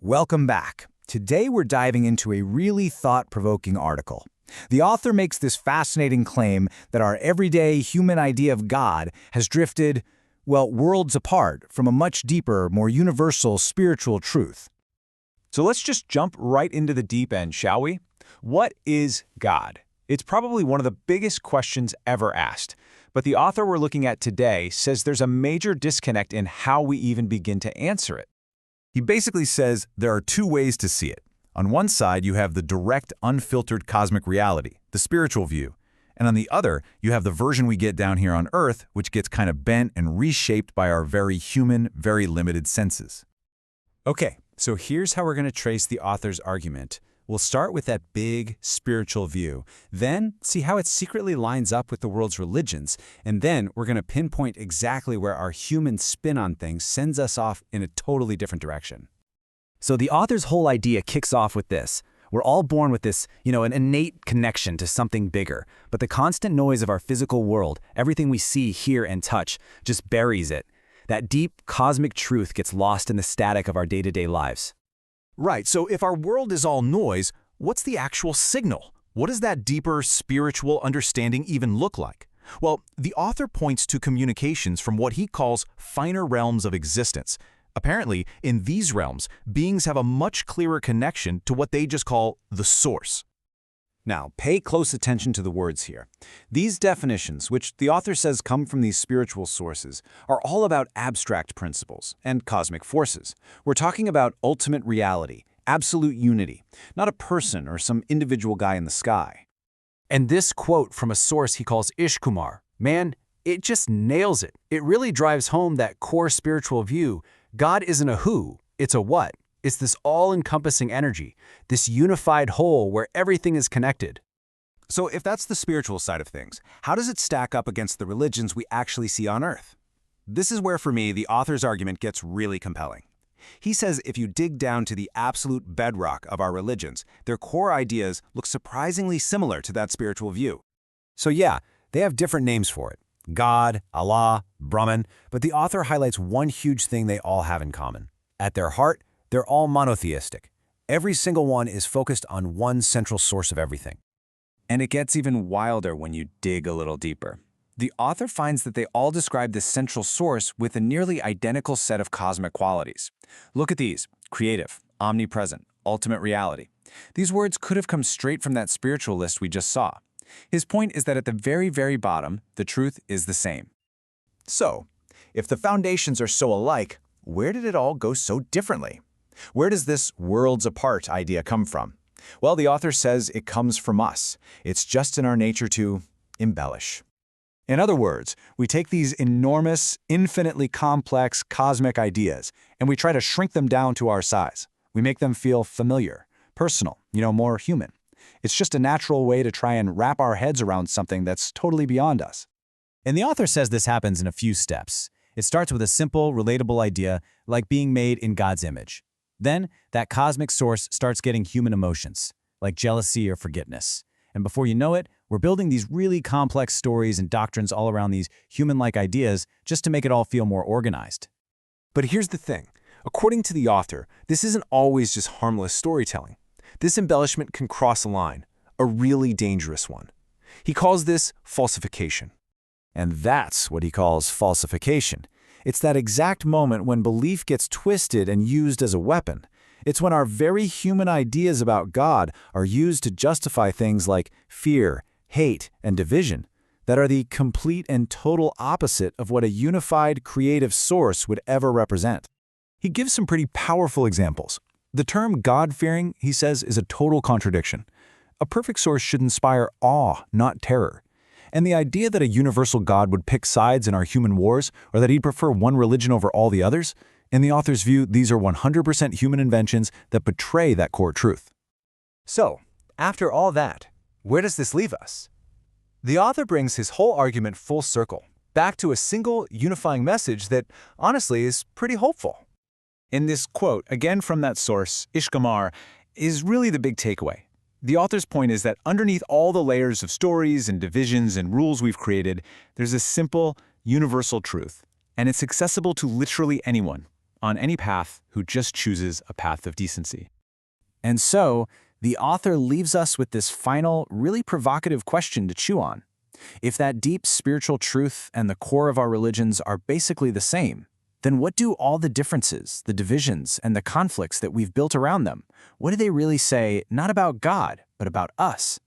Welcome back. Today we're diving into a really thought-provoking article. The author makes this fascinating claim that our everyday human idea of God has drifted, well, worlds apart from a much deeper, more universal spiritual truth. So let's just jump right into the deep end, shall we? What is God? It's probably one of the biggest questions ever asked. But the author we're looking at today says there's a major disconnect in how we even begin to answer it. He basically says there are two ways to see it. On one side, you have the direct, unfiltered cosmic reality, the spiritual view. And on the other, you have the version we get down here on Earth, which gets kind of bent and reshaped by our very human, very limited senses. Okay, so here's how we're going to trace the author's argument. We'll start with that big spiritual view, then see how it secretly lines up with the world's religions, and then we're going to pinpoint exactly where our human spin on things sends us off in a totally different direction. So the author's whole idea kicks off with this. We're all born with this, an innate connection to something bigger, but the constant noise of our physical world, everything we see, hear, and touch, just buries it. That deep cosmic truth gets lost in the static of our day-to-day lives. Right, so if our world is all noise, what's the actual signal? What does that deeper spiritual understanding even look like? Well, the author points to communications from what he calls finer realms of existence. Apparently, in these realms, beings have a much clearer connection to what they just call the source. Now, pay close attention to the words here. These definitions, which the author says come from these spiritual sources, are all about abstract principles and cosmic forces. We're talking about ultimate reality, absolute unity, not a person or some individual guy in the sky. And this quote from a source he calls Ishkumar, man, it just nails it. It really drives home that core spiritual view. God isn't a who, it's a what. It's this all-encompassing energy, this unified whole where everything is connected. So if that's the spiritual side of things, how does it stack up against the religions we actually see on Earth? This is where, for me, the author's argument gets really compelling. He says if you dig down to the absolute bedrock of our religions, their core ideas look surprisingly similar to that spiritual view. So yeah, they have different names for it. God, Allah, Brahman, but the author highlights one huge thing they all have in common. At their heart, they're all monotheistic. Every single one is focused on one central source of everything. And it gets even wilder when you dig a little deeper. The author finds that they all describe this central source with a nearly identical set of cosmic qualities. Look at these: creative, omnipresent, ultimate reality. These words could have come straight from that spiritual list we just saw. His point is that at the very, very bottom, the truth is the same. So, if the foundations are so alike, where did it all go so differently? Where does this worlds apart idea come from? Well, the author says it comes from us. It's just in our nature to embellish. In other words, we take these enormous, infinitely complex cosmic ideas and we try to shrink them down to our size. We make them feel familiar, personal, more human. It's just a natural way to try and wrap our heads around something that's totally beyond us. And the author says this happens in a few steps. It starts with a simple, relatable idea like being made in God's image. Then, that cosmic source starts getting human emotions, like jealousy or forgiveness. And before you know it, we're building these really complex stories and doctrines all around these human-like ideas just to make it all feel more organized. But here's the thing. According to the author, this isn't always just harmless storytelling. This embellishment can cross a line, a really dangerous one. He calls this falsification. And that's what he calls falsification. It's that exact moment when belief gets twisted and used as a weapon. It's when our very human ideas about God are used to justify things like fear, hate, and division that are the complete and total opposite of what a unified creative source would ever represent. He gives some pretty powerful examples. The term God-fearing, he says, is a total contradiction. A perfect source should inspire awe, not terror. And the idea that a universal God would pick sides in our human wars, or that he'd prefer one religion over all the others, in the author's view, these are 100% human inventions that betray that core truth. So, after all that, where does this leave us? The author brings his whole argument full circle, back to a single unifying message that, honestly, is pretty hopeful. In this quote, again from that source, Ishkumar, is really the big takeaway. The author's point is that underneath all the layers of stories and divisions and rules we've created, there's a simple, universal truth, and it's accessible to literally anyone, on any path who just chooses a path of decency. And so, the author leaves us with this final, really provocative question to chew on. If that deep spiritual truth and the core of our religions are basically the same, then what do all the differences, the divisions, and the conflicts that we've built around them, what do they really say, not about God, but about us?